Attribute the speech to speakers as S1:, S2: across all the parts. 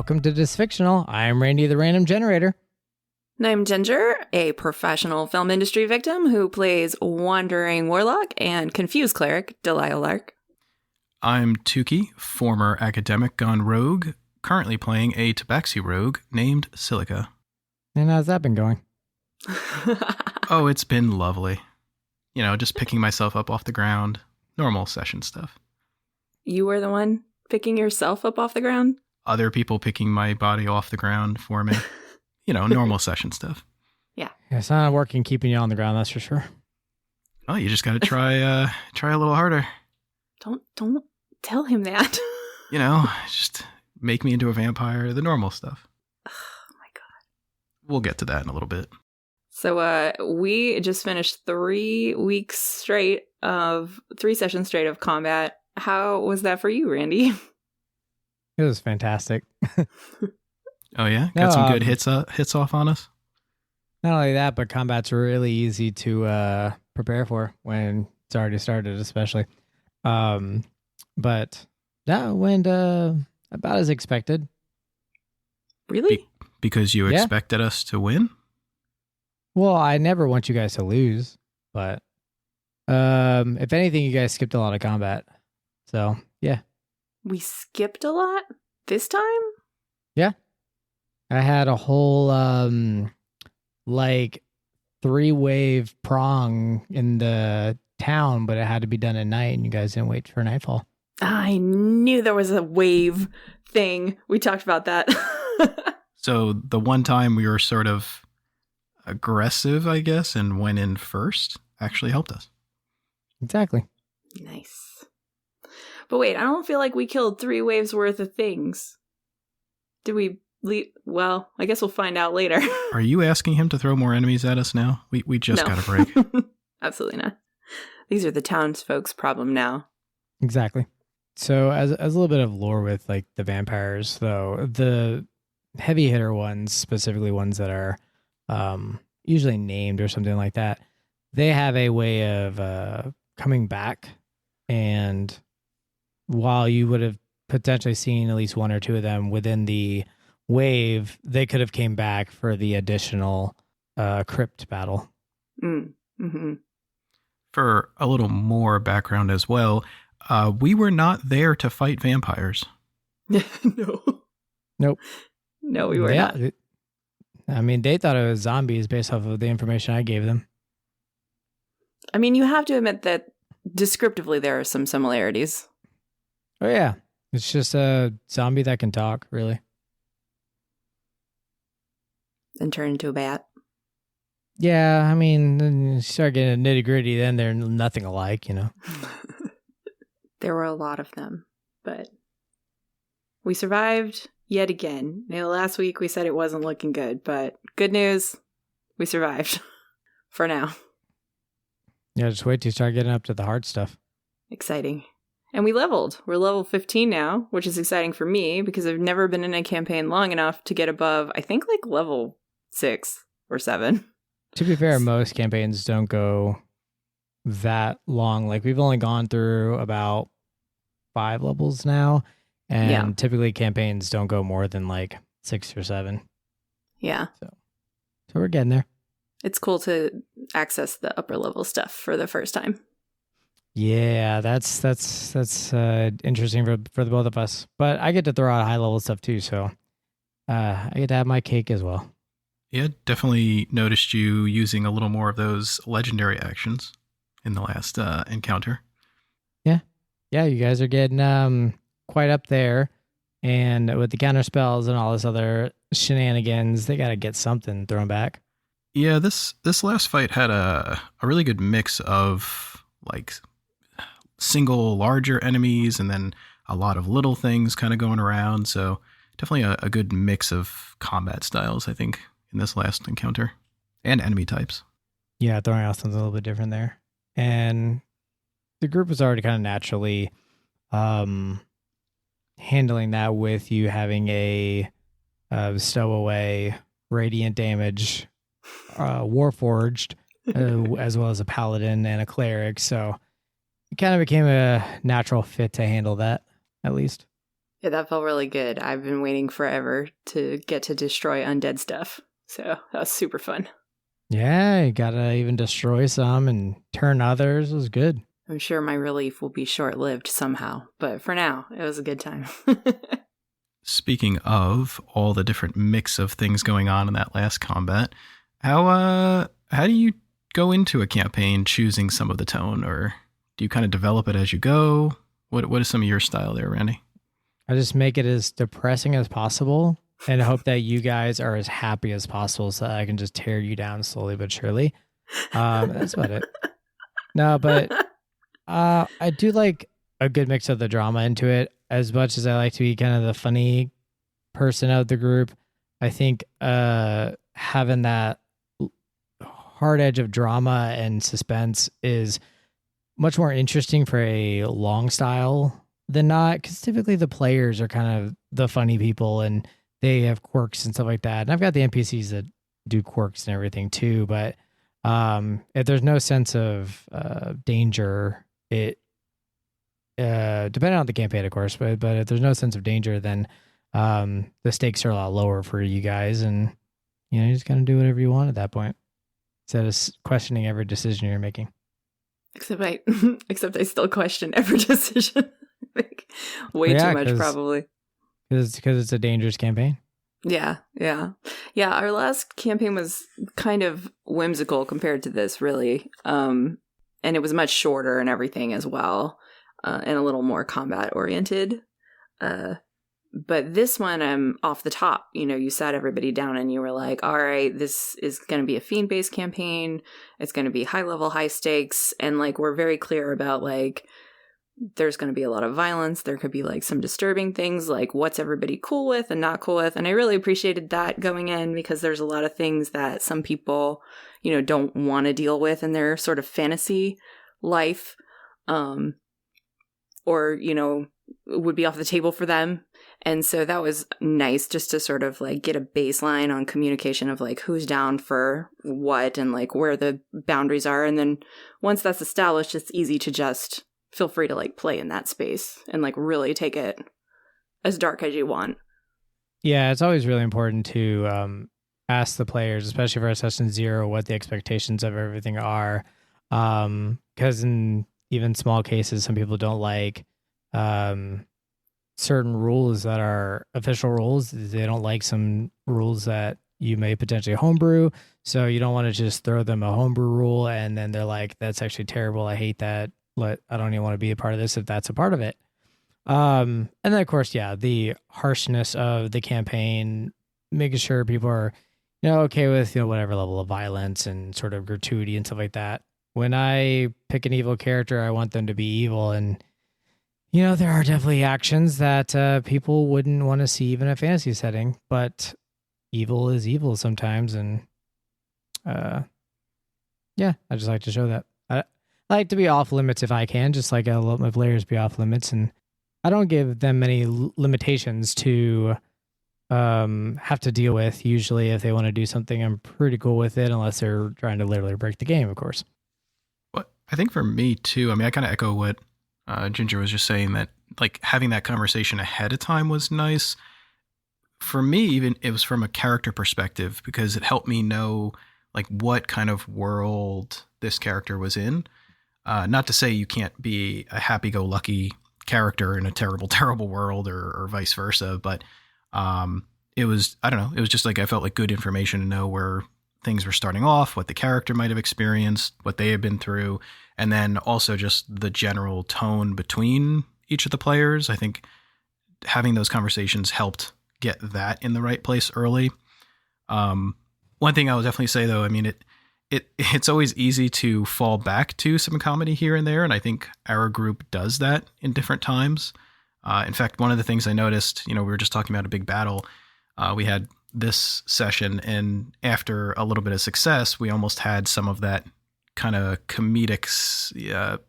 S1: Welcome to DysFictional. I'm Randy the Random Generator.
S2: And I'm Ginger, a professional film industry victim who plays Wandering Warlock and Confused Cleric, Delia Lark.
S3: I'm Tukey, former academic gone rogue, currently playing a Tabaxi rogue named Silica.
S1: And how's that been going?
S3: Oh, it's been lovely. You know, just picking myself up off the ground. Normal session stuff.
S2: You were the one picking yourself up off the ground?
S3: Other people picking my body off the ground for me. You know, normal session stuff.
S2: Yeah.
S1: It's not working keeping you on the ground, that's for sure.
S3: Oh, you just got to try a little harder.
S2: Don't tell him that.
S3: You know, just make me into a vampire, the normal stuff.
S2: Oh my God.
S3: We'll get to that in a little bit.
S2: So we just finished 3 sessions straight of combat. How was that for you, Randy?
S1: It was fantastic.
S3: Oh yeah? Got some good hits off on us?
S1: Not only that, but combat's really easy to prepare for when it's already started, especially. But that went about as expected.
S2: Really?
S3: Because you expected us to win?
S1: Well, I never want you guys to lose, but if anything, you guys skipped a lot of combat. So, yeah.
S2: We skipped a lot this time?
S1: Yeah. I had a whole, 3-wave prong in the town, but it had to be done at night, and you guys didn't wait for nightfall.
S2: I knew there was a wave thing. We talked about that.
S3: So the one time we were sort of aggressive, I guess, and went in first actually helped us.
S1: Exactly.
S2: Nice. But wait, I don't feel like we killed 3 waves worth of things. Did we leave? Well, I guess we'll find out later.
S3: Are you asking him to throw more enemies at us now? We just got a break.
S2: Absolutely not. These are the townsfolk's problem now.
S1: Exactly. So as a little bit of lore with like the vampires, though, the heavy hitter ones, specifically ones that are usually named or something like that, they have a way of coming back. And while you would have potentially seen at least 1 or 2 of them within the wave, they could have came back for the additional crypt battle.
S2: Mm-hmm.
S3: For a little more background as well, we were not there to fight vampires.
S2: No.
S1: Nope.
S2: No, we were not.
S1: I mean, they thought it was zombies based off of the information I gave them.
S2: I mean, you have to admit that descriptively there are some similarities.
S1: Oh, yeah. It's just a zombie that can talk, really.
S2: And turn into a bat.
S1: Yeah, I mean, then you start getting nitty gritty, then they're nothing alike, you know.
S2: There were a lot of them, but we survived yet again. You know, last week we said it wasn't looking good, but good news, we survived. For now.
S1: Yeah, just wait till you start getting up to the hard stuff.
S2: Exciting. And we leveled. We're level 15 now, which is exciting for me because I've never been in a campaign long enough to get above, I think, like level 6 or 7.
S1: To be fair, most campaigns don't go that long. Like, we've only gone through about 5 levels now, and typically campaigns don't go more than like 6 or 7.
S2: Yeah.
S1: So we're getting there.
S2: It's cool to access the upper level stuff for the first time.
S1: Yeah, that's interesting for the both of us. But I get to throw out high level stuff too, so I get to have my cake as well.
S3: Yeah, definitely noticed you using a little more of those legendary actions in the last encounter.
S1: Yeah, you guys are getting quite up there, and with the counter spells and all this other shenanigans, they got to get something thrown back.
S3: Yeah, this last fight had a really good mix of like single larger enemies and then a lot of little things kind of going around. So definitely a good mix of combat styles, I think, in this last encounter, and enemy types.
S1: Yeah, throwing out something a little bit different there. And the group was already kind of naturally handling that with you having a stowaway radiant damage Warforged, as well as a paladin and a cleric. So it kind of became a natural fit to handle that, at least.
S2: Yeah, that felt really good. I've been waiting forever to get to destroy undead stuff. So that was super fun.
S1: Yeah, you gotta even destroy some and turn others. It was good.
S2: I'm sure my relief will be short-lived somehow, but for now, it was a good time.
S3: Speaking of all the different mix of things going on in that last combat, how do you go into a campaign choosing some of the tone, or do you kind of develop it as you go? What is some of your style there, Randy?
S1: I just make it as depressing as possible and hope that you guys are as happy as possible so that I can just tear you down slowly but surely. That's about it. No, but I do like a good mix of the drama into it. As much as I like to be kind of the funny person of the group, I think having that hard edge of drama and suspense is much more interesting for a long style than not, because typically the players are kind of the funny people and they have quirks and stuff like that. And I've got the NPCs that do quirks and everything too, but if there's no sense of danger, it depending on the campaign, of course, but if there's no sense of danger, then the stakes are a lot lower for you guys, and you just kind of do whatever you want at that point instead of questioning every decision you're making.
S2: Except I still question every decision. Like, way too much, probably.
S1: Because it's a dangerous campaign.
S2: Yeah. Our last campaign was kind of whimsical compared to this, really. And it was much shorter and everything as well, and a little more combat oriented. But this one, I'm off the top. You sat everybody down and you were like, all right, this is going to be a fiend-based campaign. It's going to be high level, high stakes. And like, we're very clear about like, there's going to be a lot of violence. There could be like some disturbing things, like what's everybody cool with and not cool with. And I really appreciated that going in, because there's a lot of things that some people, don't want to deal with in their sort of fantasy life, or, would be off the table for them. And so that was nice, just to sort of like get a baseline on communication of like who's down for what and like where the boundaries are. And then once that's established, it's easy to just feel free to like play in that space and like really take it as dark as you want.
S1: Yeah, it's always really important to ask the players, especially for a session 0, what the expectations of everything are. Because in even small cases, some people don't like certain rules that are official rules. They don't like some rules that you may potentially homebrew. So you don't want to just throw them a homebrew rule and then they're like, that's actually terrible. I hate that. I don't even want to be a part of this if that's a part of it. And then of course, yeah, the harshness of the campaign, making sure people are, okay with, whatever level of violence and sort of gratuity and stuff like that. When I pick an evil character, I want them to be evil. And, there are definitely actions that people wouldn't want to see even in a fantasy setting, but evil is evil sometimes. And yeah, I just like to show that. I like to be off limits if I can, just like I let my players be off limits. And I don't give them many limitations to have to deal with. Usually if they want to do something, I'm pretty cool with it, unless they're trying to literally break the game, of course.
S3: Well, I think for me too, I kind of echo what Ginger was just saying, that like having that conversation ahead of time was nice. For me, even it was from a character perspective, because it helped me know like what kind of world this character was in. Not to say you can't be a happy-go-lucky character in a terrible, terrible world, or vice versa, but it was, I don't know, it was just like I felt like good information to know where things were starting off, what the character might have experienced, what they had been through, and then also just the general tone between each of the players. I think having those conversations helped get that in the right place early. One thing I will definitely say, though, it's always easy to fall back to some comedy here and there, and I think our group does that in different times. In fact, one of the things I noticed, we were just talking about a big battle we had this session, and after a little bit of success, we almost had some of that kind of comedic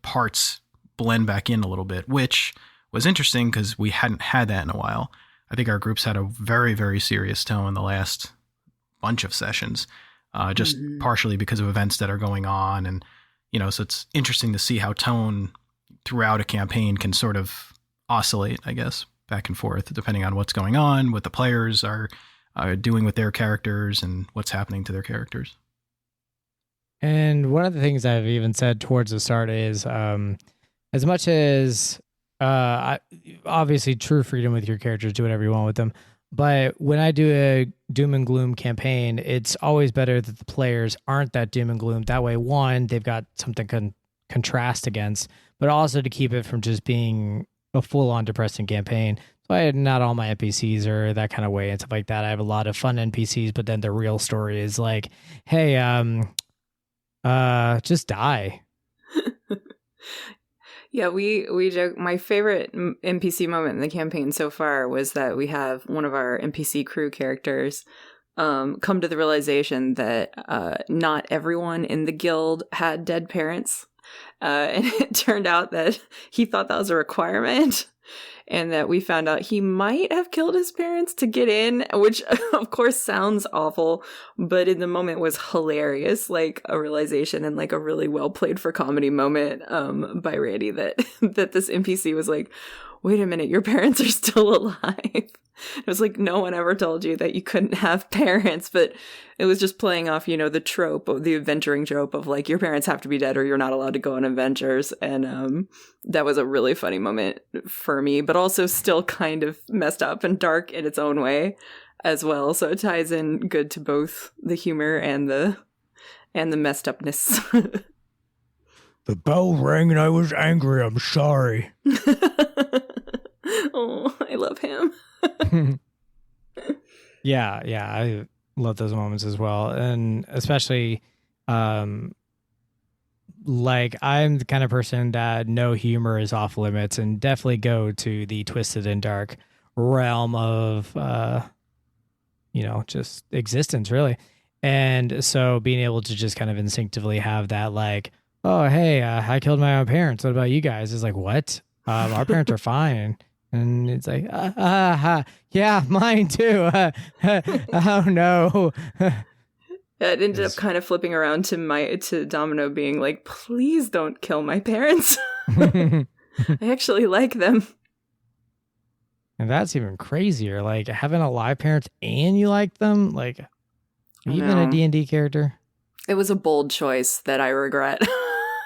S3: parts blend back in a little bit, which was interesting because we hadn't had that in a while. I think our groups had a very, very serious tone in the last bunch of sessions, just partially because of events that are going on. And, so it's interesting to see how tone throughout a campaign can sort of oscillate, I guess. back and forth, depending on what's going on, what the players are doing with their characters, and what's happening to their characters.
S1: And one of the things I've even said towards the start is, as much as obviously true freedom with your characters, do whatever you want with them. But when I do a doom and gloom campaign, it's always better that the players aren't that doom and gloom. That way, one, they've got something contrast against, but also to keep it from just being a full-on depressing campaign. So not all my NPCs are that kind of way and stuff like that. I have a lot of fun NPCs, but then the real story is like, hey, just die.
S2: Yeah, we joke. My favorite NPC moment in the campaign so far was that we have one of our NPC crew characters come to the realization that not everyone in the guild had dead parents. And it turned out that he thought that was a requirement, and that we found out he might have killed his parents to get in, which of course sounds awful, but in the moment was hilarious, like a realization and like a really well played for comedy moment by Randy that this NPC was like, wait a minute, your parents are still alive. It was like, no one ever told you that you couldn't have parents, but it was just playing off, the trope of the adventuring trope of like, your parents have to be dead or you're not allowed to go on adventures. And that was a really funny moment for me, but also still kind of messed up and dark in its own way as well. So it ties in good to both the humor and the messed upness.
S1: The bell rang and I was angry. I'm sorry.
S2: Oh, I love him.
S1: Yeah, I love those moments as well. And especially, like, I'm the kind of person that no humor is off limits and definitely go to the twisted and dark realm of, just existence, really. And so being able to just kind of instinctively have that, like, oh, hey, I killed my own parents. What about you guys? It's like, what? Our parents are fine. And it's like, yeah, mine too. Oh no.
S2: It ended up kind of flipping around to Domino being like, please don't kill my parents. I actually like them.
S1: And that's even crazier. Like having alive parents and you like them. Like even a D&D character.
S2: It was a bold choice that I regret.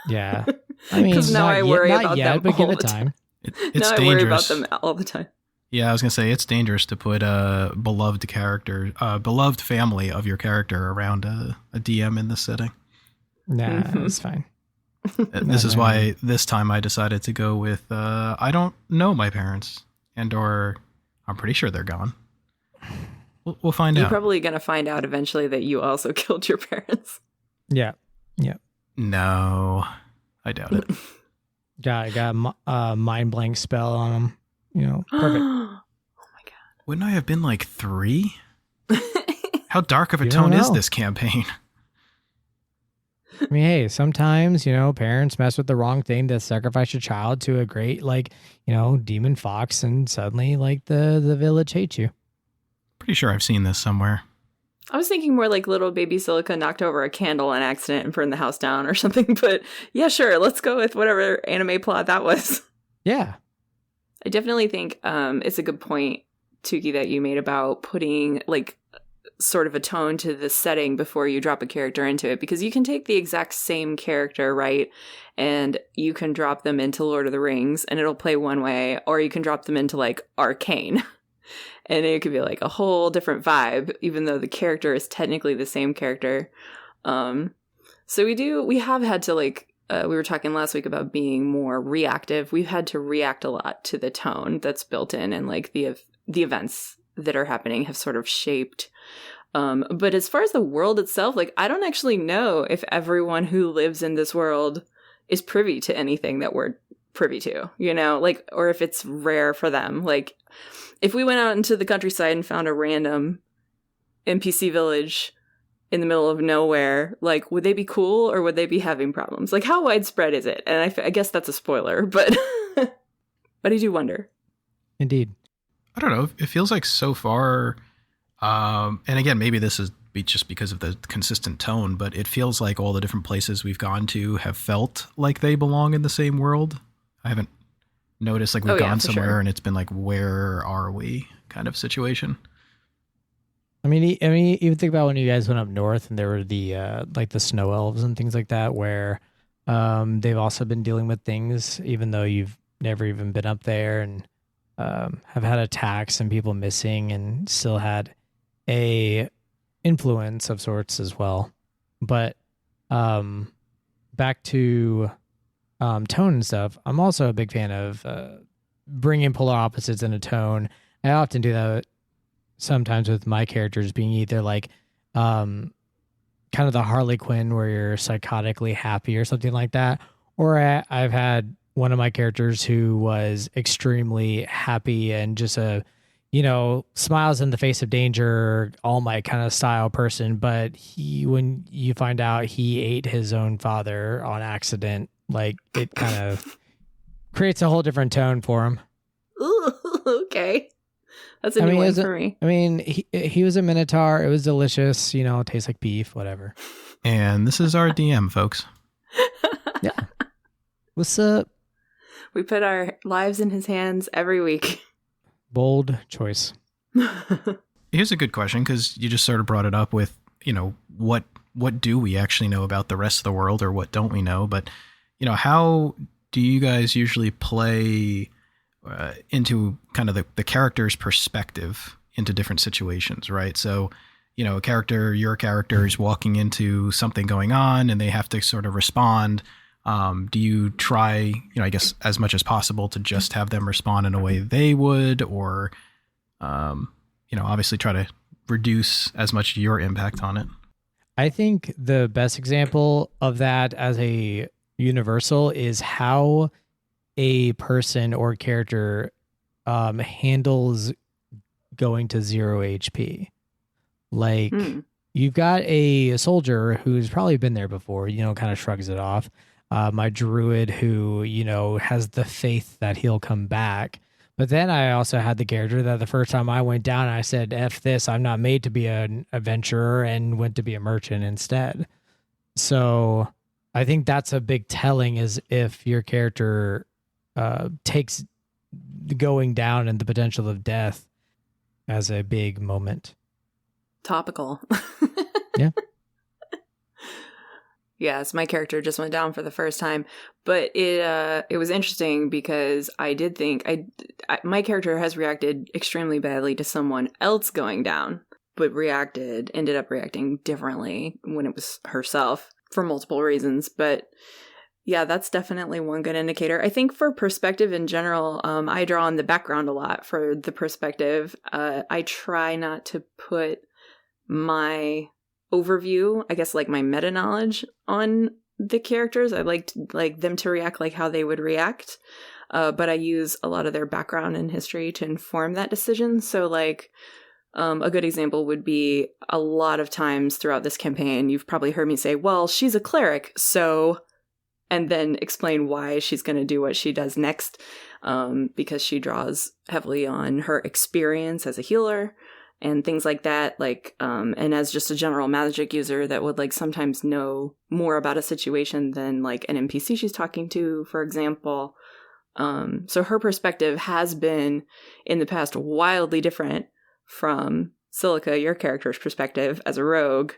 S1: Yeah. I mean,
S2: because now I worry about them
S1: but give
S2: all
S1: it
S2: the
S1: time.
S3: It's
S2: now
S3: dangerous.
S2: I worry about them all the time.
S3: Yeah, I was gonna say it's dangerous to put a beloved character, beloved family of your character around a DM in this setting.
S1: Nah, it's fine.
S3: This is why this time I decided to go with I don't know my parents, or I'm pretty sure they're gone. We'll find out.
S2: You're probably gonna find out eventually that you also killed your parents.
S1: Yeah.
S3: No, I doubt it.
S1: Got a mind blank spell on him. Perfect.
S2: Oh my god!
S3: Wouldn't I have been like 3? How dark of a
S1: You
S3: tone
S1: don't
S3: is
S1: know.
S3: this campaign?
S1: I mean, hey, sometimes, parents mess with the wrong thing to sacrifice your child to a great, demon fox, and suddenly, the village hates you.
S3: Pretty sure I've seen this somewhere.
S2: I was thinking more like little baby Silica knocked over a candle in accident and burned the house down or something. But yeah, sure. Let's go with whatever anime plot that was.
S1: Yeah.
S2: I definitely think it's a good point, Tuki, that you made about putting sort of a tone to the setting before you drop a character into it, because you can take the exact same character, right? And you can drop them into Lord of the Rings and it'll play one way, or you can drop them into Arcane. And it could be a whole different vibe, even though the character is technically the same character. So we have had to we were talking last week about being more reactive. We've had to react a lot to the tone that's built in, and the events that are happening have sort of shaped. But as far as the world itself, I don't actually know if everyone who lives in this world is privy to anything that we're privy to, or if it's rare for them. If we went out into the countryside and found a random NPC village in the middle of nowhere, would they be cool or would they be having problems? How widespread is it? And I guess that's a spoiler, but but I do wonder.
S1: Indeed.
S3: I don't know. It feels like so far, and again, maybe this is just because of the consistent tone, but it feels like all the different places we've gone to have felt like they belong in the same world. I haven't notice like we've
S2: Oh, yeah,
S3: gone
S2: for
S3: somewhere
S2: sure.
S3: and it's been like, where are we kind of situation?
S1: I mean, even think about when you guys went up north and there were the like the snow elves and things like that, where they've also been dealing with things, even though you've never even been up there, and have had attacks and people missing, and still had a influence of sorts as well. But um, back to tone and stuff, I'm also a big fan of bringing polar opposites in a tone. I often do that sometimes with my characters being either like um, kind of the Harley Quinn where you're psychotically happy or something like that, or I've had one of my characters who was extremely happy and just a smiles in the face of danger, all my kind of style person. But when you find out he ate his own father on accident, like it kind of creates a whole different tone for him.
S2: Ooh, okay. That's a
S1: I
S2: new
S1: mean,
S2: one for me.
S1: he was a minotaur. It was delicious. It tastes like beef, whatever.
S3: And this is our DM, folks.
S1: Yeah. What's up?
S2: We put our lives in his hands every week.
S1: Bold choice.
S3: Here's a good question, because you just sort of brought it up with, what do we actually know about the rest of the world, or what don't we know? But, how do you guys usually play into kind of the character's perspective into different situations, right? So, your character is walking into something going on and they have to sort of respond. Do you try, I guess as much as possible to just have them respond in a way they would, or, obviously try to reduce as much of your impact on it?
S1: I think the best example of that as a universal is how a person or character handles going to 0 HP. Like you've got a soldier who's probably been there before, kind of shrugs it off. My druid who, has the faith that he'll come back. But then I also had the character that the first time I went down, I said, F this, I'm not made to be an adventurer, and went to be a merchant instead. So I think that's a big telling, is if your character takes going down and the potential of death as a big moment.
S2: Topical.
S1: Yeah.
S2: Yes, my character just went down for the first time, but it was interesting because I did think my character has reacted extremely badly to someone else going down, but ended up reacting differently when it was herself for multiple reasons. But yeah, that's definitely one good indicator. I think for perspective in general, I draw on the background a lot for the perspective. I try not to put my overview, I guess, like my meta knowledge on the characters. I like them to react like how they would react, but I use a lot of their background and history to inform that decision. So like a good example would be, a lot of times throughout this campaign you've probably heard me say, well, she's a cleric, so, and then explain why she's going to do what she does next, because she draws heavily on her experience as a healer and things like that, like, and as just a general magic user that would like sometimes know more about a situation than like an NPC she's talking to, for example. So her perspective has been in the past wildly different from Silica, your character's perspective as a rogue.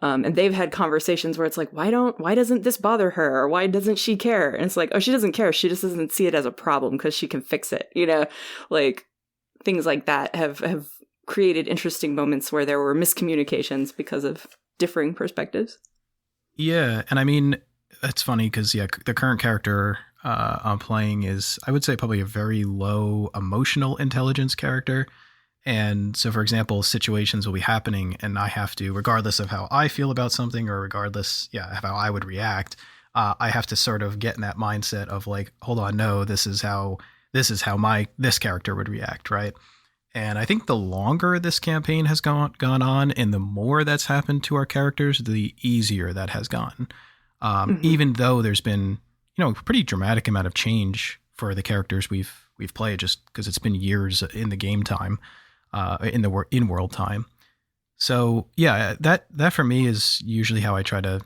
S2: And they've had conversations where it's like, why doesn't this bother her? Or why doesn't she care? And it's like, oh, she doesn't care. She just doesn't see it as a problem because she can fix it. Like things like that have created interesting moments where there were miscommunications because of differing perspectives.
S3: Yeah, and I mean, it's funny because, the current character I'm playing is, I would say, probably a very low emotional intelligence character. And so, for example, situations will be happening and I have to, regardless of how I feel about something, or regardless, of how I would react, I have to sort of get in that mindset of like, hold on, no, this is how this character would react, right? And I think the longer this campaign has gone on, and the more that's happened to our characters, the easier that has gotten. Even though there's been, a pretty dramatic amount of change for the characters we've played, just because it's been years in the game time, in world time. So yeah, that for me is usually how I try to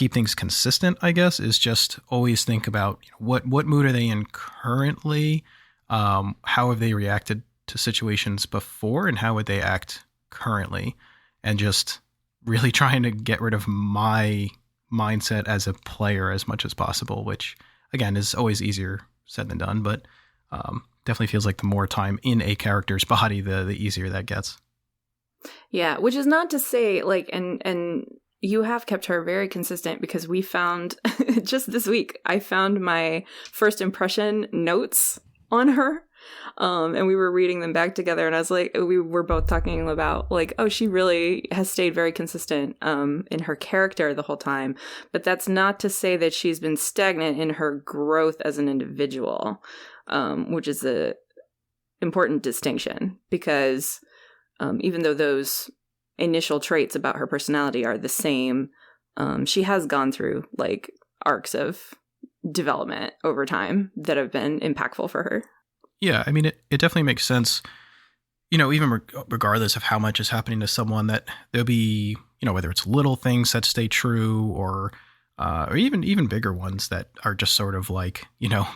S3: keep things consistent, I guess, is just always think about what mood are they in currently, how have they reacted to situations before, and how would they act currently, and just really trying to get rid of my mindset as a player as much as possible, which again is always easier said than done, but definitely feels like the more time in a character's body, the easier that gets.
S2: Yeah, which is not to say like, and you have kept her very consistent, because we found just this week, I found my first impression notes on her. And we were reading them back together, and I was like, we were both talking about like, oh, she really has stayed very consistent in her character the whole time. But that's not to say that she's been stagnant in her growth as an individual, which is a important distinction, because even though those initial traits about her personality are the same, she has gone through like arcs of development over time that have been impactful for her.
S3: Yeah, I mean, it definitely makes sense, even regardless of how much is happening to someone, that there'll be, whether it's little things that stay true, or even bigger ones that are just sort of like,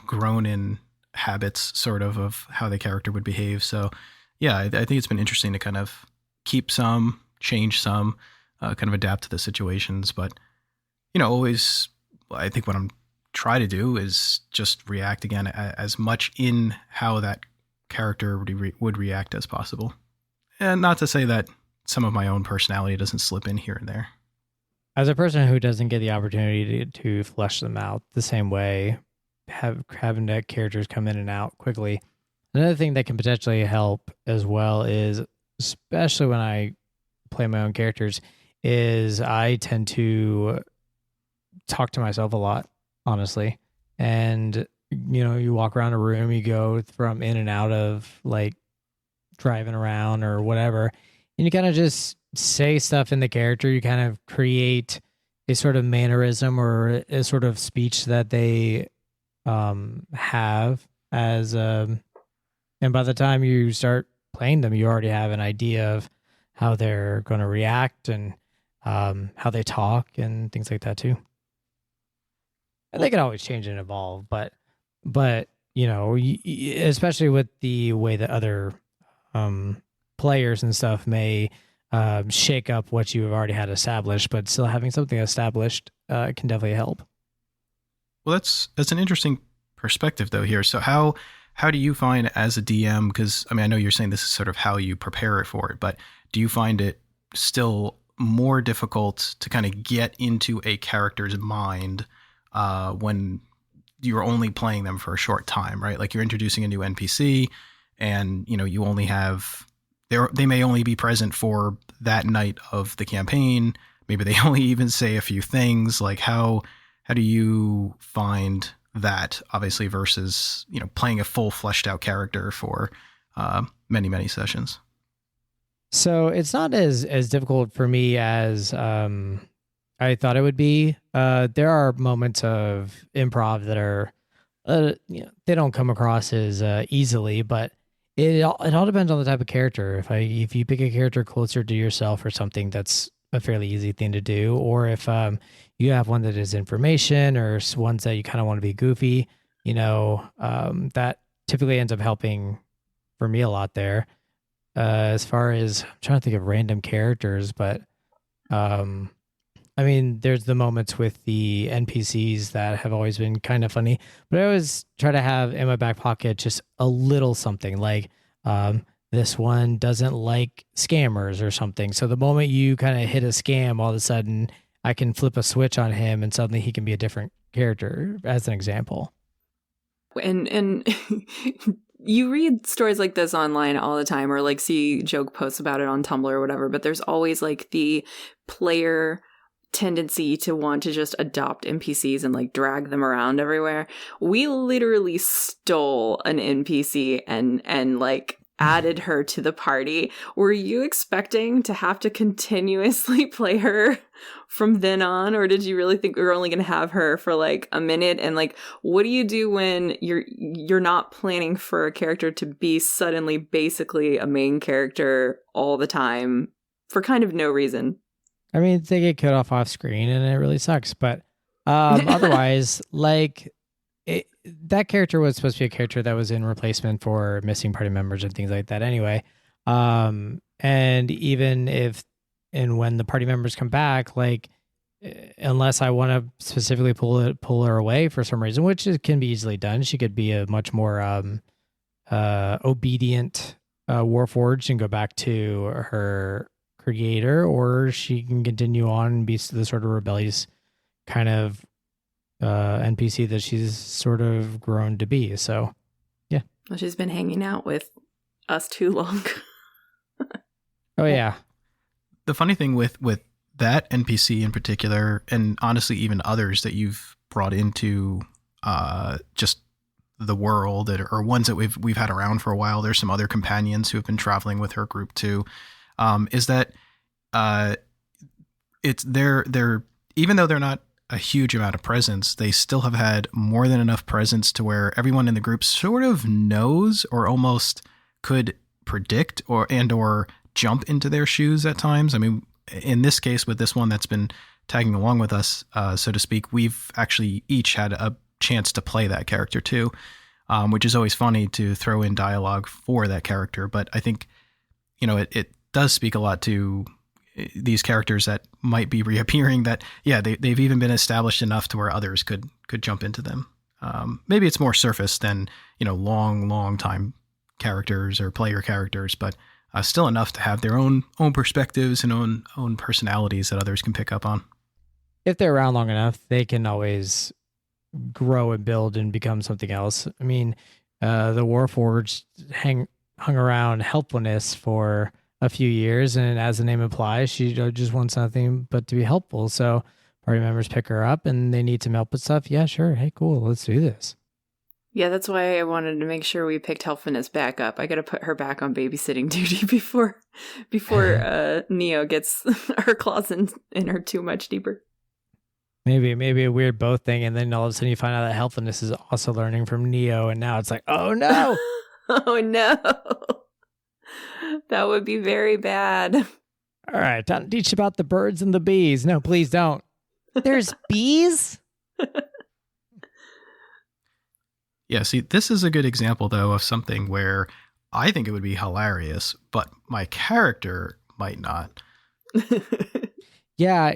S3: grown in habits sort of how the character would behave. So yeah, I think it's been interesting to kind of keep some, change some, kind of adapt to the situations. But, always, I think what I'm try to do is just react again as much in how that character would react as possible. And not to say that some of my own personality doesn't slip in here and there.
S1: As a person who doesn't get the opportunity to flesh them out the same way, having that characters come in and out quickly. Another thing that can potentially help as well is, especially when I play my own characters, is I tend to talk to myself a lot, honestly. And, you walk around a room, you go from in and out of like driving around or whatever, and you kind of just say stuff in the character. You kind of create a sort of mannerism or a sort of speech that they have as, and by the time you start playing them, you already have an idea of how they're going to react and how they talk and things like that too. And they can always change and evolve, but especially with the way that other players and stuff may shake up what you have already had established, but still having something established can definitely help.
S3: Well, that's an interesting perspective though here. So how do you find as a DM, because I know you're saying this is sort of how you prepare it for it, but do you find it still more difficult to kind of get into a character's mind when you're only playing them for a short time, right? Like you're introducing a new NPC and, you only have, they may only be present for that night of the campaign. Maybe they only even say a few things. Like how do you find that, obviously, versus, playing a full fleshed out character for many, many sessions?
S1: So it's not as difficult for me as I thought it would be. There are moments of improv that are, they don't come across as easily, but it all depends on the type of character. If you pick a character closer to yourself or something, that's a fairly easy thing to do. Or if you have one that is information, or ones that you kind of want to be goofy, that typically ends up helping for me a lot there. As far as, I'm trying to think of random characters, but there's the moments with the NPCs that have always been kind of funny, but I always try to have in my back pocket just a little something like, this one doesn't like scammers or something. So the moment you kind of hit a scam, all of a sudden I can flip a switch on him and suddenly he can be a different character, as an example.
S2: And you read stories like this online all the time, or like see joke posts about it on Tumblr or whatever, but there's always like the player tendency to want to just adopt NPCs and like drag them around everywhere. We literally stole an NPC and like added her to the party. Were you expecting to have to continuously play her from then on, or did you really think we were only going to have her for like a minute? And like, what do you do when you're not planning for a character to be suddenly basically a main character all the time for kind of no reason?
S1: I mean, they get killed off screen, and it really sucks. But otherwise, like that character was supposed to be a character that was in replacement for missing party members and things like that. Anyway, and even if and when the party members come back, like unless I want to specifically pull her away for some reason, which can be easily done, she could be a much more obedient Warforged and go back to her creator, or she can continue on and be the sort of rebellious kind of NPC that she's sort of grown to be. So, yeah.
S2: Well, she's been hanging out with us too long.
S1: Oh, yeah.
S3: The funny thing with that NPC in particular, and honestly even others that you've brought into just the world, or ones that we've had around for a while, there's some other companions who have been traveling with her group too, is that they're even though they're not a huge amount of presence, they still have had more than enough presence to where everyone in the group sort of knows or almost could predict or jump into their shoes at times. I mean, in this case, with this one that's been tagging along with us, so to speak, we've actually each had a chance to play that character too, which is always funny to throw in dialogue for that character. But I think, it does speak a lot to these characters that might be reappearing, that, yeah, they've even been established enough to where others could jump into them. Maybe it's more surface than, long time characters or player characters, but still enough to have their own perspectives and own personalities that others can pick up on.
S1: If they're around long enough, they can always grow and build and become something else. I mean, the Warforged hung around helpfulness for a few years, and as the name implies, she just wants nothing but to be helpful. So party members pick her up and they need some help with stuff. Yeah, sure. Hey, cool. Let's do this.
S2: Yeah, that's why I wanted to make sure we picked helpfulness back up. I got to put her back on babysitting duty before Neo gets her claws in her too much deeper.
S1: Maybe a weird both thing, and then all of a sudden you find out that helpfulness is also learning from Neo, and now it's like, oh no.
S2: Oh no. That would be very bad.
S1: All right, time to teach about the birds and the bees. No, please don't. There's bees?
S3: Yeah, see, this is a good example, though, of something where I think it would be hilarious, but my character might not.
S1: Yeah,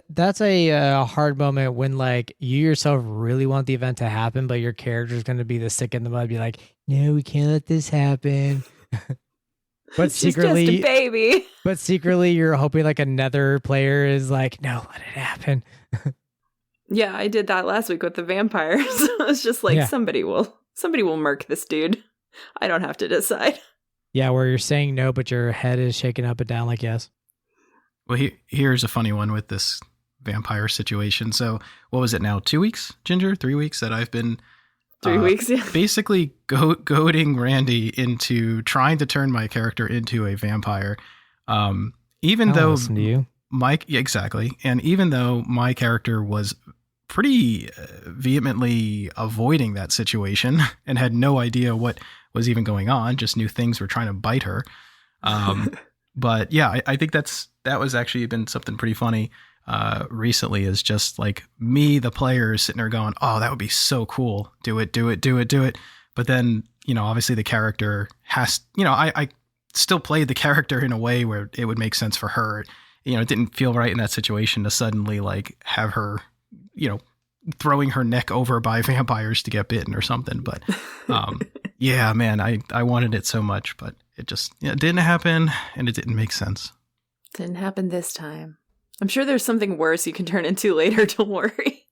S1: that's a hard moment when, like, you yourself really want the event to happen, but your character's going to be the stick in the mud, be like, no, we can't let this happen. But secretly,
S2: she's just a baby.
S1: But secretly, you're hoping like another player is like, no, let it happen.
S2: Yeah, I did that last week with the vampires. It's just like, somebody will murk this dude. I don't have to decide.
S1: Yeah, where you're saying no, but your head is shaking up and down like yes.
S3: Well, here's a funny one with this vampire situation. So what was it now? 2 weeks, Ginger? 3 weeks that I've been
S2: 3 weeks, yeah.
S3: Basically goading Randy into trying to turn my character into a vampire. Even though
S1: listen to you.
S3: Exactly. And even though my character was pretty vehemently avoiding that situation and had no idea what was even going on, just knew things were trying to bite her. But yeah, I think that was actually been something pretty funny recently, is just like me, the player, is sitting there going, oh, that would be so cool. Do it. But then, obviously the character has, I still played the character in a way where it would make sense for her. It didn't feel right in that situation to suddenly like have her, throwing her neck over by vampires to get bitten or something. But yeah, man, I wanted it so much, but it just didn't happen, and it didn't make sense.
S2: Didn't happen this time. I'm sure there's something worse you can turn into later. Don't worry.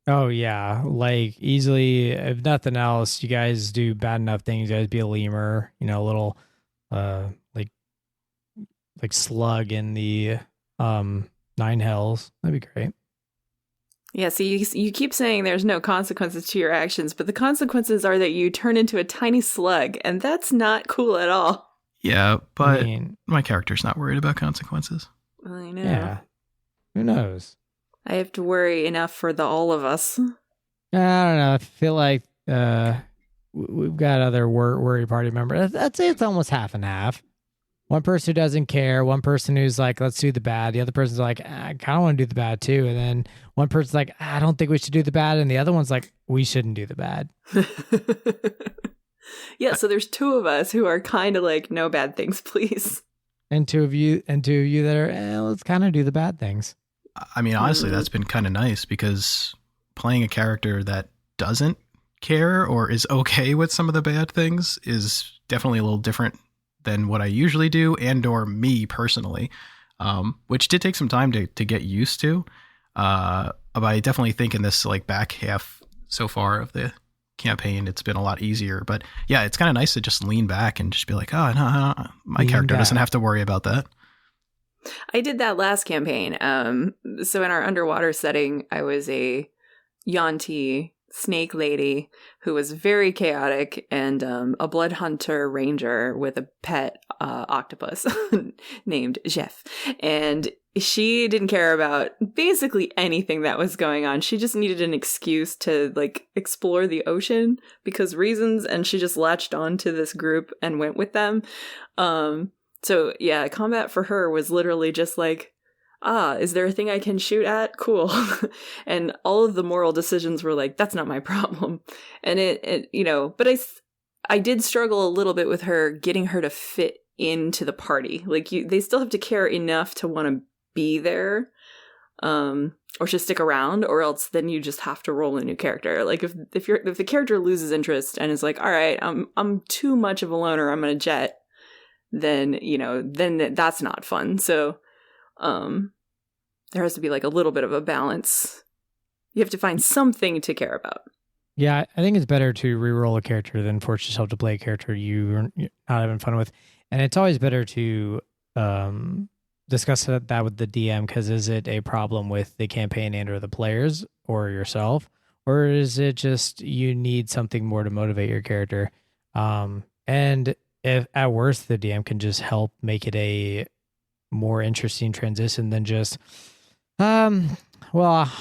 S1: Oh yeah, like easily. If nothing else, you guys do bad enough things. You guys be a lemur, a little, like slug in the nine hells. That'd be great.
S2: Yeah, see, you keep saying there's no consequences to your actions, but the consequences are that you turn into a tiny slug, and that's not cool at all.
S3: Yeah, but my character's not worried about consequences.
S2: I know.
S1: Yeah. Who knows?
S2: I have to worry enough for all of us.
S1: I don't know. I feel like we've got other worry party members. I'd say it's almost half and half. one person who doesn't care, one person who's like, let's do the bad. The other person's like, I kind of want to do the bad too. And then one person's like, I don't think we should do the bad. And the other one's like, we shouldn't do the bad.
S2: Yeah, so there's two of us who are kind of like, no bad things, please.
S1: And two of you that are, let's kind of do the bad things.
S3: I mean, honestly, that's been kind of nice because playing a character that doesn't care or is okay with some of the bad things is definitely a little different than what I usually do, and or me personally, which did take some time to get used to. But I definitely think in this like back half so far of the campaign, it's been a lot easier. But yeah, it's kind of nice to just lean back and just be like, oh, no, my character doesn't have to worry about that.
S2: I did that last campaign. So in our underwater setting, I was a Yanti snake lady who was very chaotic and a blood hunter ranger with a pet octopus named Jeff. And she didn't care about basically anything that was going on. She just needed an excuse to like explore the ocean because reasons, and she just latched on to this group and went with them. So yeah, combat for her was literally just like, is there a thing I can shoot at? Cool. And all of the moral decisions were like, that's not my problem. And it but I did struggle a little bit with her, getting her to fit into the party. Like they still have to care enough to want to be there, or to stick around, or else then you just have to roll a new character. Like if the character loses interest and is like, all right, I'm too much of a loner, I'm gonna jet, then that's not fun. So there has to be like a little bit of a balance. You have to find something to care about.
S1: Yeah, I think it's better to re-roll a character than force yourself to play a character you're not having fun with. And it's always better to discuss that with the DM, because is it a problem with the campaign and or the players or yourself? Or is it just you need something more to motivate your character? And if at worst the DM can just help make it a more interesting transition than just, well,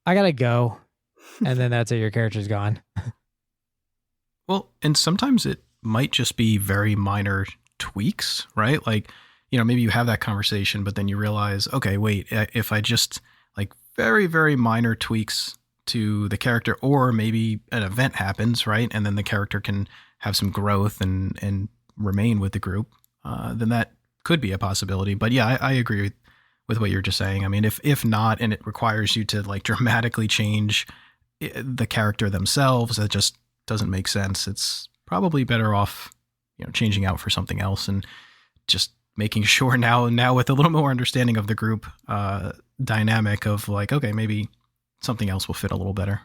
S1: I gotta go. And then that's it, your character's gone.
S3: Well, and sometimes it might just be very minor tweaks, right? Like, maybe you have that conversation, but then you realize, okay, wait, if I just like very, very minor tweaks to the character, or maybe an event happens, right? And then the character can have some growth and remain with the group, then that could be a possibility. But yeah, I agree with what you're just saying. I mean, if not, and it requires you to like dramatically change the character themselves, that just doesn't make sense. It's probably better off, changing out for something else and just making sure now with a little more understanding of the group dynamic of like, okay, maybe something else will fit a little better.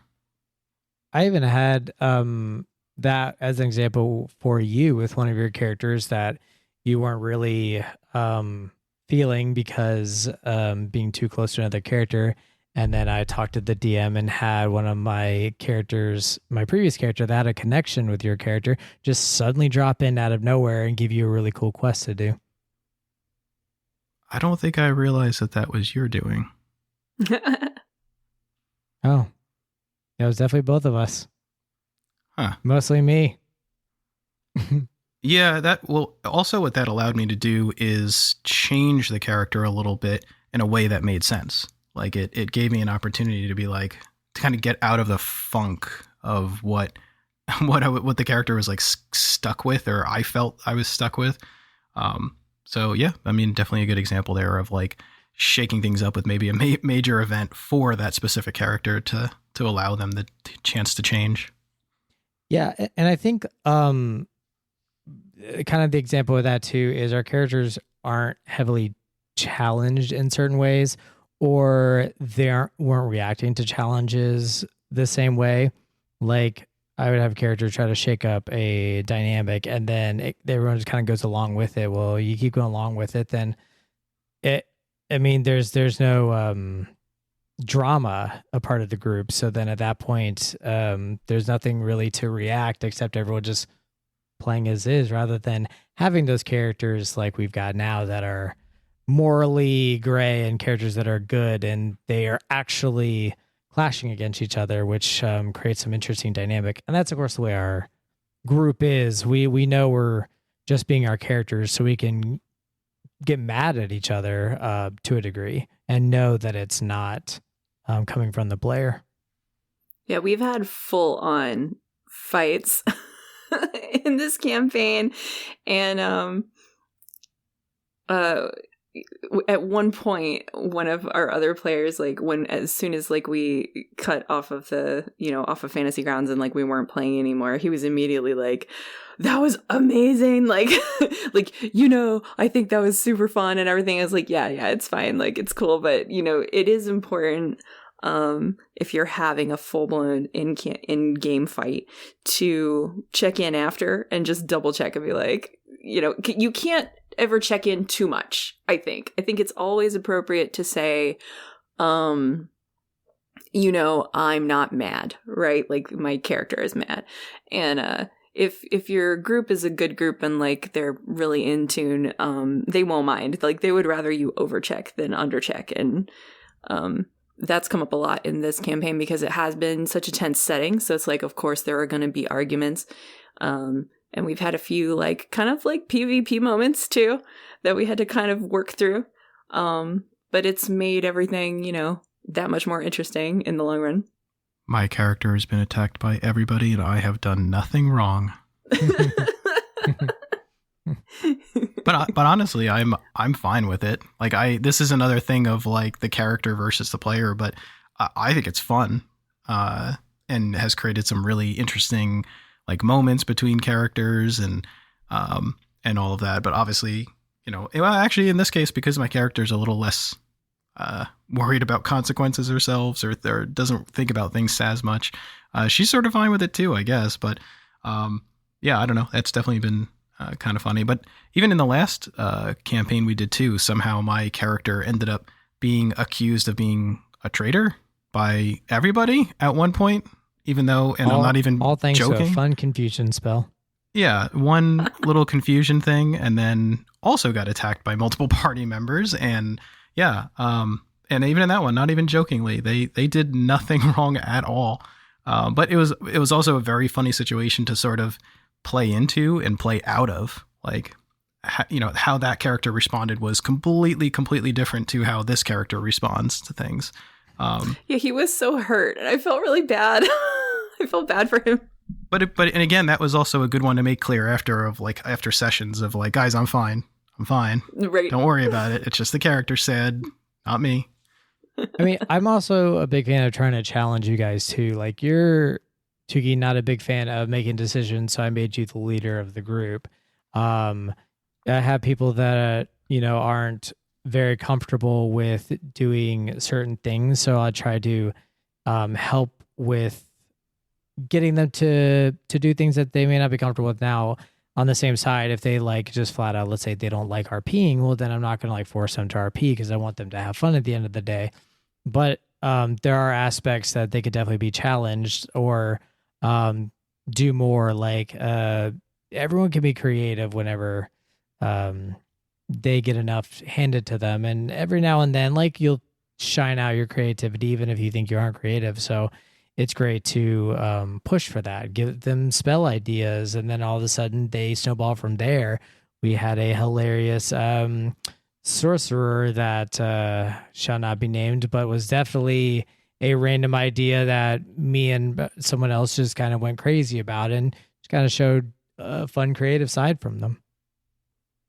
S1: I even had that as an example for you with one of your characters that you weren't really feeling because being too close to another character. And then I talked to the DM and had one of my characters, my previous character that had a connection with your character, just suddenly drop in out of nowhere and give you a really cool quest to do.
S3: I don't think I realized that was your doing.
S1: Oh, it was definitely both of us.
S3: Huh.
S1: Mostly me.
S3: Yeah, also what that allowed me to do is change the character a little bit in a way that made sense. Like it gave me an opportunity to be like, to kind of get out of the funk of what the character was like stuck with, or I felt I was stuck with. So yeah, I mean, definitely a good example there of like shaking things up with maybe a major event for that specific character to allow them the chance to change.
S1: Yeah, and I think kind of the example of that too is our characters aren't heavily challenged in certain ways, or weren't reacting to challenges the same way. Like I would have a character try to shake up a dynamic, and then everyone just kind of goes along with it. Well, you keep going along with it, then there's no drama a part of the group. So then at that point, there's nothing really to react except everyone just playing as is, rather than having those characters like we've got now that are morally gray and characters that are good, and they are actually clashing against each other, which creates some interesting dynamic. And that's of course the way our group is. We know we're just being our characters, so we can get mad at each other to a degree and know that it's not coming from the player.
S2: Yeah, we've had full on fights in this campaign, and at one point, one of our other players, like as soon as like we cut off of off of Fantasy Grounds and like we weren't playing anymore, he was immediately like, "That was amazing!" Like, like I think that was super fun and everything. I was like, yeah, it's fine, like it's cool, but it is important. If you're having a full-blown in-game fight, to check in after and just double check and be like, you can't ever check in too much. I think it's always appropriate to say, I'm not mad, right? Like my character is mad. And if your group is a good group and like they're really in tune, they won't mind. Like they would rather you overcheck than undercheck. And that's come up a lot in this campaign because it has been such a tense setting. So it's like, of course, there are going to be arguments. And we've had a few like kind of like PvP moments too that we had to kind of work through. But it's made everything, that much more interesting in the long run.
S3: My character has been attacked by everybody and I have done nothing wrong. But honestly, I'm fine with it. Like this is another thing of like the character versus the player, but I think it's fun, and has created some really interesting like moments between characters and all of that. But obviously, actually in this case, because my character is a little less worried about consequences herself or doesn't think about things as much, she's sort of fine with it too, I guess. But yeah, I don't know. That's definitely been kind of funny. But even in the last campaign we did too, somehow my character ended up being accused of being a traitor by everybody at one point, even though, and I'm not even
S1: all thanks
S3: joking.
S1: To a fun confusion spell.
S3: Yeah, one little confusion thing, and then also got attacked by multiple party members. And yeah, and even in that one, not even jokingly, they did nothing wrong at all. But it was also a very funny situation to sort of play into and play out of. Like, how that character responded was completely different to how this character responds to things.
S2: Yeah, he was so hurt, and I felt really bad. I felt bad for him.
S3: But and again, that was also a good one to make clear after sessions of like, guys, I'm fine.
S2: Right.
S3: Don't worry about it. It's just the character said, not me.
S1: I mean, I'm also a big fan of trying to challenge you guys too. Like you're, Tuki, not a big fan of making decisions, so I made you the leader of the group. I have people that aren't very comfortable with doing certain things, so I'll try to help with getting them to do things that they may not be comfortable with now. On the same side, if they like just flat out, let's say they don't like RPing, well, then I'm not going to like force them to RP because I want them to have fun at the end of the day. But there are aspects that they could definitely be challenged or do more. Like everyone can be creative whenever they get enough handed to them. And every now and then, like you'll shine out your creativity, even if you think you aren't creative. So it's great to push for that, give them spell ideas, and then all of a sudden they snowball from there. We had a hilarious sorcerer that shall not be named, but was definitely a random idea that me and someone else just kind of went crazy about and just kind of showed a fun creative side from them.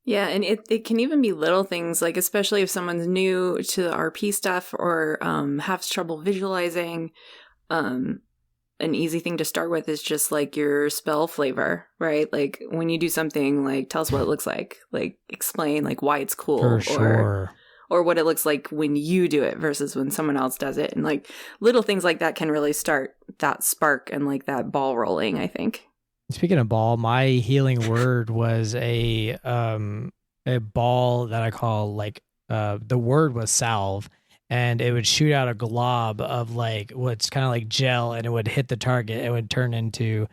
S2: Yeah, and it can even be little things, like especially if someone's new to the RP stuff or has trouble visualizing. An easy thing to start with is just like your spell flavor, right? Like when you do something, like tell us what it looks like explain like why it's cool.
S1: For sure.
S2: Or what it looks like when you do it versus when someone else does it. And like little things like that can really start that spark and like that ball rolling, I think.
S1: Speaking of ball, my healing word was a ball that I call like the word was salve. And it would shoot out a glob of like what's kind of like gel, and it would hit the target. It would turn into,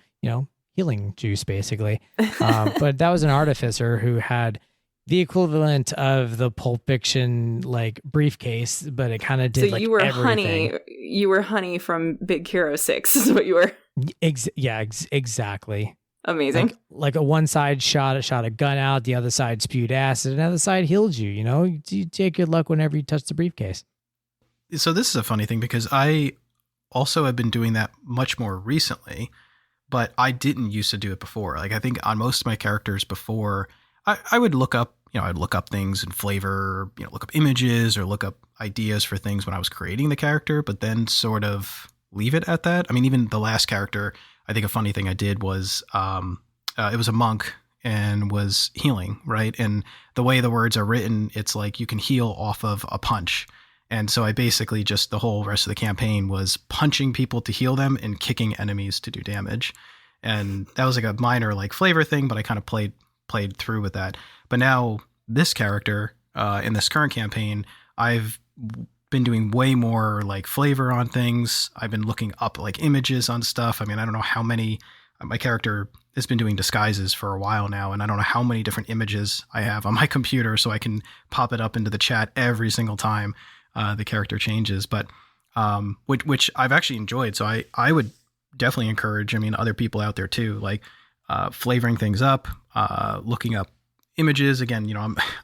S1: healing juice, basically. But that was an artificer who had the equivalent of the Pulp Fiction like briefcase, but it kind of did. So like
S2: you were
S1: everything.
S2: Honey. You were Honey from Big Hero 6, is what you were.
S1: Exactly.
S2: Amazing.
S1: Like a one side shot a gun out, the other side spewed acid, and the other side healed you. You know, you take good luck whenever you touch the briefcase.
S3: So this is a funny thing because I also have been doing that much more recently, but I didn't used to do it before. Like I think on most of my characters before, I would look up, I'd look up things in flavor, look up images or look up ideas for things when I was creating the character, but then sort of leave it at that. I mean, even the last character, I think a funny thing I did was it was a monk and was healing, right? And the way the words are written, it's like you can heal off of a punch. And so I basically just the whole rest of the campaign was punching people to heal them and kicking enemies to do damage. And that was like a minor like flavor thing, but I kind of played through with that. But now this character in this current campaign, I've been doing way more like flavor on things. I've been looking up like images on stuff. I mean, I don't know how many my character has been doing disguises for a while now, and I don't know how many different images I have on my computer, so I can pop it up into the chat every single time the character changes. But which I've actually enjoyed. So I would definitely encourage, other people out there too, like flavoring things up, looking up images. Again,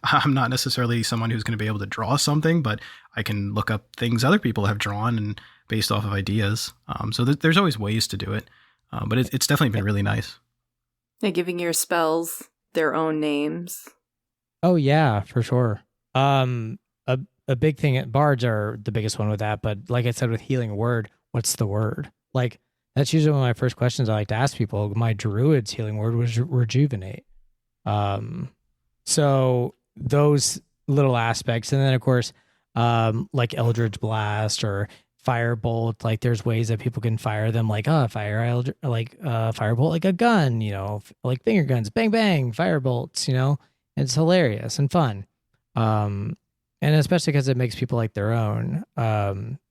S3: I'm not necessarily someone who's going to be able to draw something, but I can look up things other people have drawn and based off of ideas. So there's always ways to do it. But it's definitely been really nice.
S2: Yeah, giving your spells their own names.
S1: Oh yeah, for sure. A big thing, bards are the biggest one with that, but like I said with healing word, what's the word? Like that's usually one of my first questions I like to ask people. My druid's healing word was rejuvenate. So those little aspects, and then of course, like Eldritch Blast or Firebolt, like there's ways that people can fire them, like Firebolt like a gun, like finger guns, bang bang, firebolts, it's hilarious and fun. And especially because it makes people like their own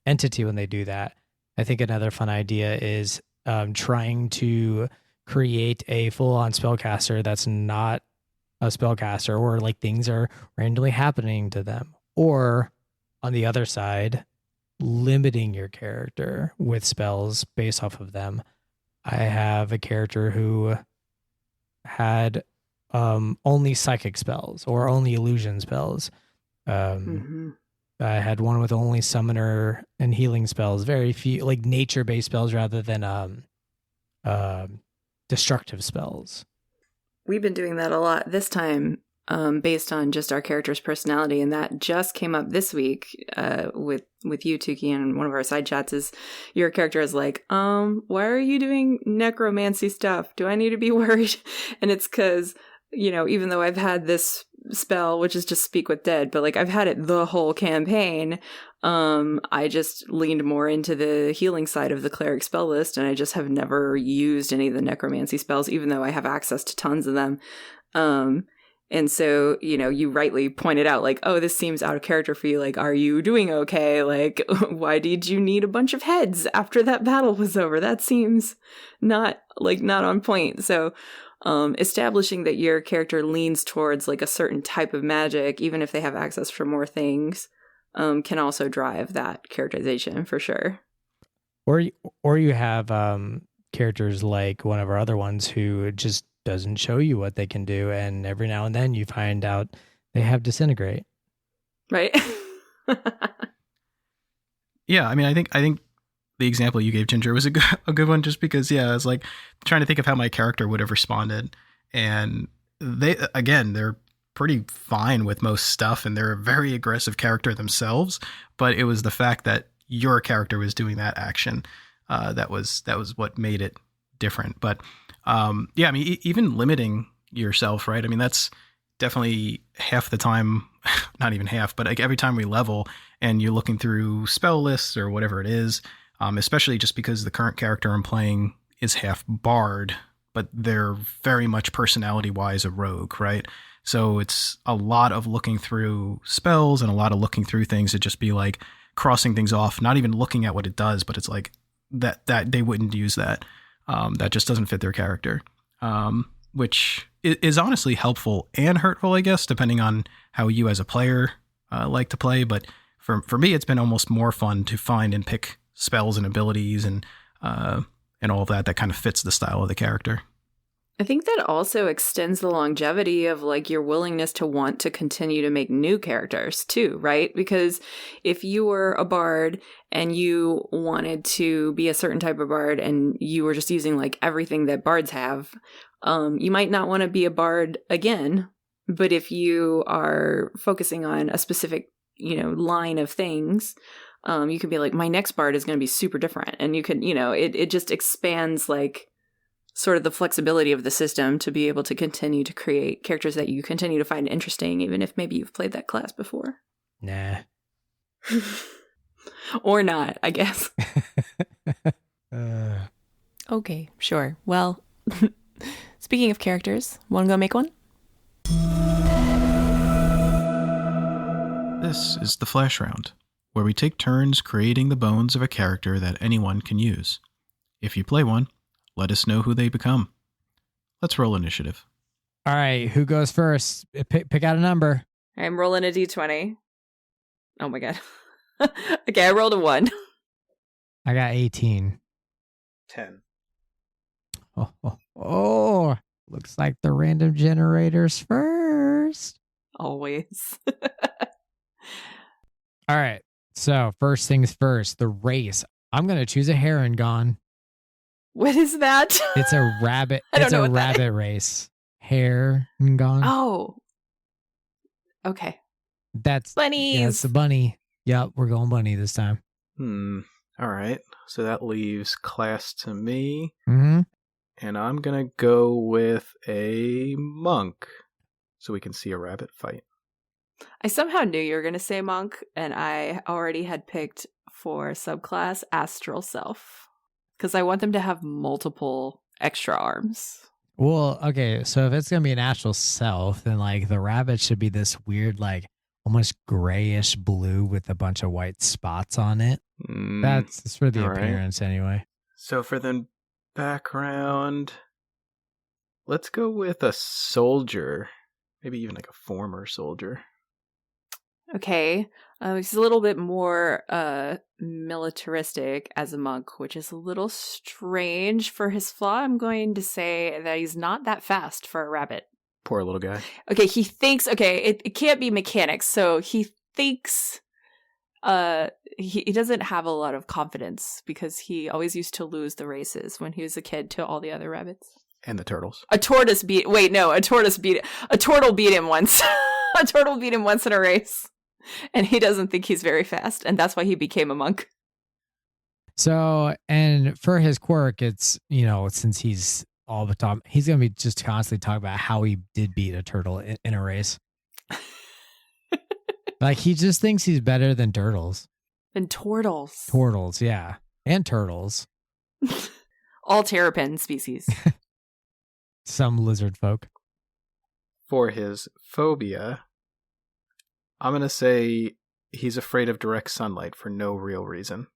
S1: entity when they do that. I think another fun idea is trying to create a full-on spellcaster that's not a spellcaster, or like things are randomly happening to them. Or on the other side, limiting your character with spells based off of them. I have a character who had only psychic spells or only illusion spells. I had one with only summoner and healing spells, very few like nature-based spells rather than destructive spells.
S2: We've been doing that a lot this time, based on just our character's personality, and that just came up this week with you, Tuki, and one of our side chats is your character is like, why are you doing necromancy stuff? Do I need to be worried? And it's because, even though I've had this spell, which is just speak with dead, but like I've had it the whole campaign, I just leaned more into the healing side of the cleric spell list, and I just have never used any of the necromancy spells, even though I have access to tons of them. And so, you rightly pointed out, like, oh, this seems out of character for you. Like, are you doing okay? Like, why did you need a bunch of heads after that battle was over? That seems not on point. So, establishing that your character leans towards like a certain type of magic, even if they have access for more things, can also drive that characterization for sure.
S1: Or you have characters like one of our other ones who just doesn't show you what they can do, and every now and then you find out they have disintegrate.
S2: Right.
S3: Yeah, I think the example you gave, Ginger, was a good one, just because I was like trying to think of how my character would have responded, and they're pretty fine with most stuff, and they're a very aggressive character themselves, but it was the fact that your character was doing that action that was what made it different. But even limiting yourself, right? That's definitely half the time, not even half, but like every time we level and you're looking through spell lists or whatever it is, especially just because the current character I'm playing is half bard, but they're very much personality wise a rogue, right? So it's a lot of looking through spells and a lot of looking through things to just be like crossing things off, not even looking at what it does, but it's like that they wouldn't use that. That just doesn't fit their character, which is honestly helpful and hurtful, I guess, depending on how you as a player like to play. But for me, it's been almost more fun to find and pick spells and abilities and all of that kind of fits the style of the character.
S2: I think that also extends the longevity of like your willingness to want to continue to make new characters too, right? Because if you were a bard and you wanted to be a certain type of bard and you were just using like everything that bards have, you might not want to be a bard again. But if you are focusing on a specific, line of things, you could be like, my next bard is going to be super different. And you can, it just expands like sort of the flexibility of the system to be able to continue to create characters that you continue to find interesting, even if maybe you've played that class before.
S1: Nah.
S2: Or not, I guess.
S4: Okay, sure. Well, speaking of characters, want to go make one?
S3: This is the Flash Round, where we take turns creating the bones of a character that anyone can use. If you play one, let us know who they become. Let's roll initiative.
S1: All right, who goes first? Pick out a number.
S2: I'm rolling a d20. Oh my god. Okay, I rolled a 1.
S1: I got 18.
S3: 10.
S1: Oh, looks like the random generator's first.
S2: Always.
S1: All right, so first things first, the race. I'm going to choose a Harengon.
S2: What is that?
S1: It's a rabbit.
S2: I don't
S1: It's
S2: know
S1: a
S2: what that
S1: rabbit race. Harengon.
S2: Oh. Okay.
S1: That's
S2: Bunnies.
S1: Yeah, it's a bunny. Yep, we're going bunny this time.
S3: All right. So that leaves class to me.
S1: Mm-hmm.
S3: And I'm going to go with a monk so we can see a rabbit fight.
S2: I somehow knew you were going to say monk, and I already had picked for subclass Astral Self. Because I want them to have multiple extra arms.
S1: Well, okay, so if it's going to be an actual self, then like the rabbit should be this weird, like almost grayish blue with a bunch of white spots on it. That's for the appearance anyway.
S3: So for the background, let's go with a soldier. Maybe even like a former soldier.
S2: Okay. He's a little bit more militaristic as a monk, which is a little strange for his flaw. I'm going to say that he's not that fast for a rabbit.
S3: Poor little guy.
S2: Okay, he thinks, it can't be mechanics, so he thinks he doesn't have a lot of confidence because he always used to lose the races when he was a kid to all the other rabbits.
S3: And the turtles.
S2: A turtle beat him once. A turtle beat him once in a race. And he doesn't think he's very fast, and that's why he became a monk.
S1: So, and for his quirk, it's, since he's all the time, he's going to be just constantly talking about how he did beat a turtle in a race. Like, he just thinks he's better than turtles.
S2: Than turtles.
S1: Turtles, yeah. And turtles.
S2: All terrapin species.
S1: Some lizard folk.
S3: For his phobia, I'm going to say he's afraid of direct sunlight for no real reason.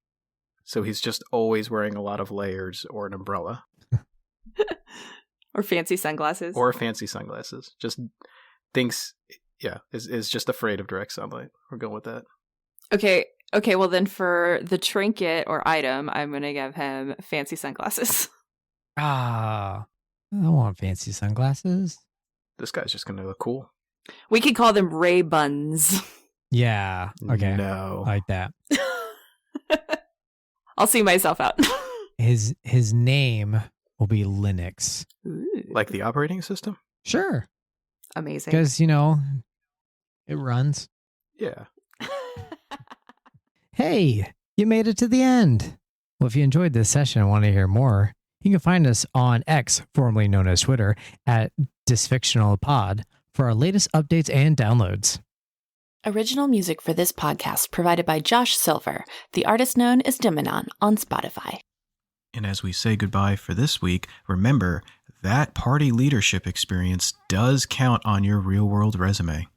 S3: So he's just always wearing a lot of layers or an umbrella.
S2: Or fancy sunglasses.
S3: Just thinks, is just afraid of direct sunlight. We're going with that.
S2: Okay, well then for the trinket or item, I'm going to give him fancy sunglasses.
S1: I don't want fancy sunglasses.
S3: This guy's just going to look cool.
S2: We could call them Ray-Buns.
S1: Yeah. Okay.
S3: No.
S1: I like that.
S2: I'll see myself out.
S1: His name will be Linux.
S2: Ooh.
S3: Like the operating system?
S1: Sure.
S2: Amazing.
S1: Because, it runs.
S3: Yeah.
S1: Hey, you made it to the end. Well, if you enjoyed this session and want to hear more, you can find us on X, formerly known as Twitter, at DysFictional Pod for our latest updates and downloads.
S4: Original music for this podcast provided by Josh Silver, the artist known as Diminon on Spotify.
S3: And as we say goodbye for this week, remember that party leadership experience does count on your real-world resume.